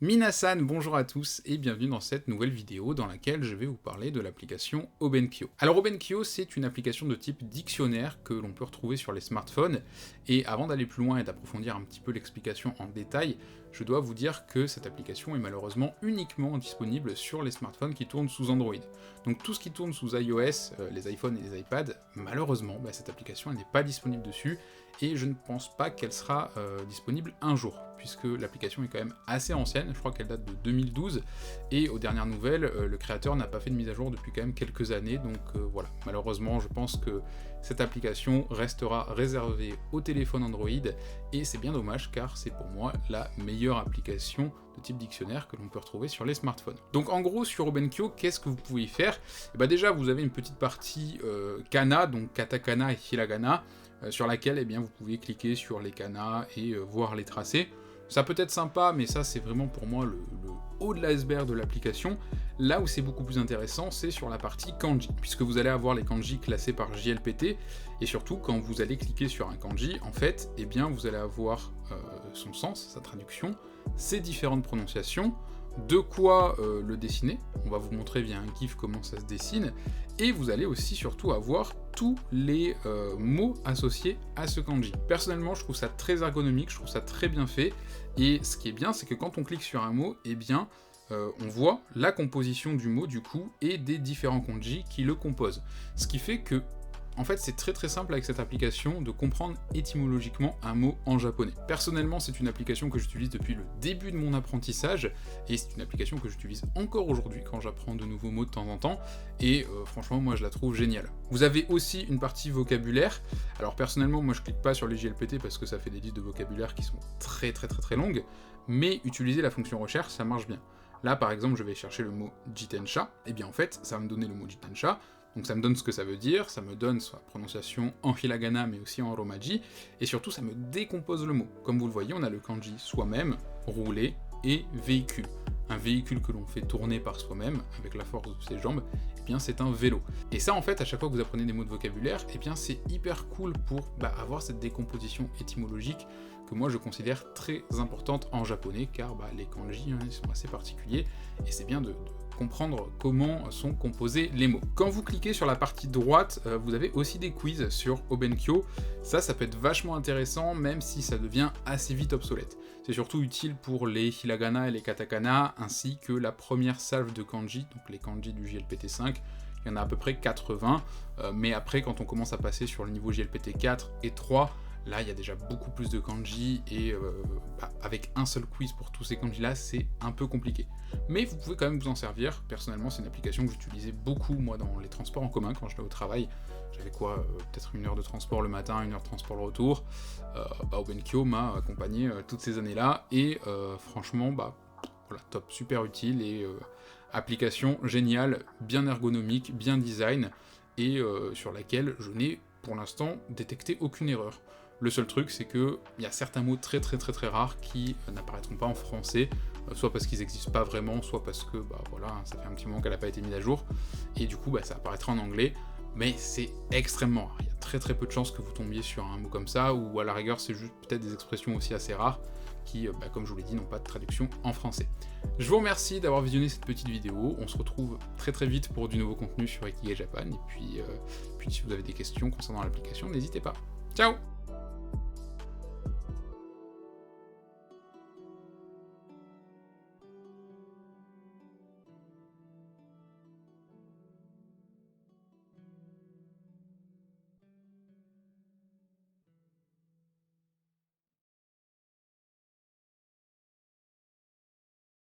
Minasan, bonjour à tous et bienvenue dans cette nouvelle vidéo dans laquelle je vais vous parler de l'application Obenkyo. Alors Obenkyo, c'est une application de type dictionnaire que l'on peut retrouver sur les smartphones, et avant d'aller plus loin et d'approfondir un petit peu l'explication en détail, je dois vous dire que cette application est malheureusement uniquement disponible sur les smartphones qui tournent sous Android. Donc tout ce qui tourne sous iOS, les iPhones et les iPads, malheureusement, cette application elle n'est pas disponible dessus, et je ne pense pas qu'elle sera disponible un jour, puisque l'application est quand même assez ancienne, je crois qu'elle date de 2012, et aux dernières nouvelles, le créateur n'a pas fait de mise à jour depuis quand même quelques années, donc voilà, malheureusement je pense que cette application restera réservée au téléphone Android, et c'est bien dommage car c'est pour moi la meilleure application de type dictionnaire que l'on peut retrouver sur les smartphones. Donc en gros sur Obenkyo, qu'est-ce que vous pouvez y faire? Déjà vous avez une petite partie kana, donc katakana et hiragana, sur laquelle vous pouvez cliquer sur les kanas et voir les tracés. Ça peut être sympa, mais ça c'est vraiment pour moi le haut de l'iceberg de l'application. Là où c'est beaucoup plus intéressant, c'est sur la partie kanji, puisque vous allez avoir les kanji classés par JLPT, et surtout quand vous allez cliquer sur un kanji, en fait, vous allez avoir son sens, sa traduction, ses différentes prononciations, de quoi le dessiner, on va vous montrer via un GIF comment ça se dessine, et vous allez aussi surtout avoir tous les mots associés à ce kanji. Personnellement, je trouve ça très ergonomique, je trouve ça très bien fait, et ce qui est bien, c'est que quand on clique sur un mot, on voit la composition du mot du coup, et des différents kanji qui le composent. Ce qui fait que en fait, c'est très simple avec cette application de comprendre étymologiquement un mot en japonais. Personnellement, c'est une application que j'utilise depuis le début de mon apprentissage, et c'est une application que j'utilise encore aujourd'hui quand j'apprends de nouveaux mots de temps en temps, et franchement, moi je la trouve géniale. Vous avez aussi une partie vocabulaire. Alors personnellement, moi je clique pas sur les JLPT parce que ça fait des listes de vocabulaire qui sont très longues, mais utiliser la fonction recherche, ça marche bien. Là, par exemple, je vais chercher le mot jitensha, et en fait, ça va me donner le mot jitensha. Donc ça me donne ce que ça veut dire, ça me donne sa prononciation en hiragana mais aussi en romaji, et surtout ça me décompose le mot. Comme vous le voyez, on a le kanji soi-même, rouler, et véhicule. Un véhicule que l'on fait tourner par soi-même, avec la force de ses jambes, c'est un vélo. Et ça en fait, à chaque fois que vous apprenez des mots de vocabulaire, c'est hyper cool pour avoir cette décomposition étymologique que moi je considère très importante en japonais, car les kanji ils sont assez particuliers, et c'est bien de comprendre comment sont composés les mots. Quand vous cliquez sur la partie droite, vous avez aussi des quiz sur Obenkyo. Ça peut être vachement intéressant, même si ça devient assez vite obsolète. C'est surtout utile pour les hiragana et les katakana, ainsi que la première salve de kanji, donc les kanji du JLPT5, il y en a à peu près 80, mais après quand on commence à passer sur le niveau JLPT 4 et 3, là, il y a déjà beaucoup plus de kanji, et avec un seul quiz pour tous ces kanji-là, c'est un peu compliqué. Mais vous pouvez quand même vous en servir. Personnellement, c'est une application que j'utilisais beaucoup, moi, dans les transports en commun, quand j'allais au travail. J'avais peut-être 1 heure de transport le matin, 1 heure de transport le retour. Obenkyo m'a accompagné toutes ces années-là, et franchement, voilà, top, super utile, et application géniale, bien ergonomique, bien design, et sur laquelle je n'ai pour l'instant détecté aucune erreur. Le seul truc, c'est que il y a certains mots très rares qui n'apparaîtront pas en français, soit parce qu'ils n'existent pas vraiment, soit parce que voilà, ça fait un petit moment qu'elle n'a pas été mise à jour, et du coup ça apparaîtra en anglais, mais c'est extrêmement rare. Il y a très peu de chances que vous tombiez sur un mot comme ça, ou à la rigueur c'est juste peut-être des expressions aussi assez rares qui, comme je vous l'ai dit, n'ont pas de traduction en français. Je vous remercie d'avoir visionné cette petite vidéo, on se retrouve très vite pour du nouveau contenu sur Ikigai Japan, et puis si vous avez des questions concernant l'application, n'hésitez pas. Ciao!